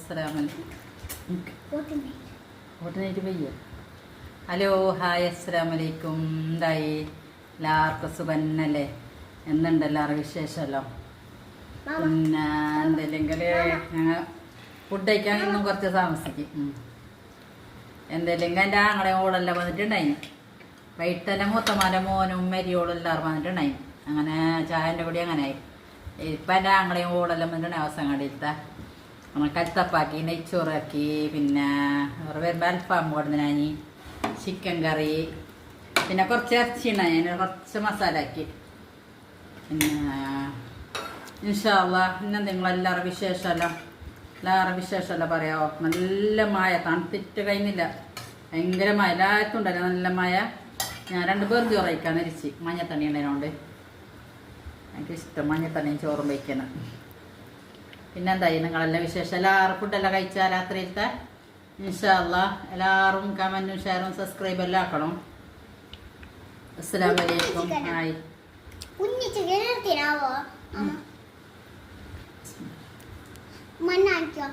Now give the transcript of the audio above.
Hello hi അസ്സലാമലൈക്കും. എന്തായി എല്ലാവർക്കും സുഖന്നല്ലേ? എന്തുണ്ട് എല്ലാവരും വിശേഷമല്ലോ? പിന്നെ എന്തെല്ലെങ്കിൽ ഞങ്ങൾ ഫുഡ് കഴിക്കാൻ ഇന്നും കുറച്ച് താമസിക്കും. എന്തെങ്കിലും എൻ്റെ ആങ്ങളെ ഓളെല്ലാം വന്നിട്ടുണ്ടായി. വൈകിട്ടെല്ലാം മൂത്തമാൻ്റെ മോനും മരിയോളും എല്ലാവരും വന്നിട്ടുണ്ടായി. അങ്ങനെ ചായൻ്റെ കൂടി അങ്ങനെയായി. ഇപ്പം എൻ്റെ ആങ്ങളെയും ഓളെല്ലാം വന്നിട്ടുണ്ടായി. അവസാനം കണ്ടിട്ട് നമ്മൾ കൽത്തപ്പാക്കി, നെയ്ച്ചോറാക്കി, പിന്നെ വരുമ്പോൾ അൽഫാം കൊടുത്തിനാനി, ചിക്കൻ കറി, പിന്നെ കുറച്ച് ഇറച്ചി ഉണ്ടായി. അതിന് കുറച്ച് മസാല ആക്കി. പിന്നെ ഇൻഷാ അല്ലാഹ് പിന്നെ നിങ്ങളെല്ലാവരും വിശേഷമല്ല പറയാമോ? നല്ല മഴ, തണുത്തിട്ട് കഴിഞ്ഞില്ല. ഭയങ്കര മഴ എല്ലാവർക്കും ഉണ്ടല്ലോ, നല്ല മഴ. ഞാൻ 2 പേർ ചോറ് കഴിക്കാൻ ഇരിച്ച് മഞ്ഞത്തണ്ണി ഉണ്ടതിനോണ്ട്. എനിക്കിഷ്ടം മഞ്ഞത്തണ്ണിയും ചോറും വയ്ക്കണം. പിന്നെന്തായി നിങ്ങളെല്ലാം വിശേഷം? എല്ലാവരും ഫുഡെല്ലാം കഴിച്ചാൽ രാത്രിയിലത്തെ? ഇൻഷാ അല്ലാഹ് എല്ലാവരും കമൻറ്റും ഷെയറും സബ്സ്ക്രൈബും എല്ലാം ആക്കണം. അസ്സലാമു അലൈക്കും. ഹായ്. മണ്ണാക്കിയോ?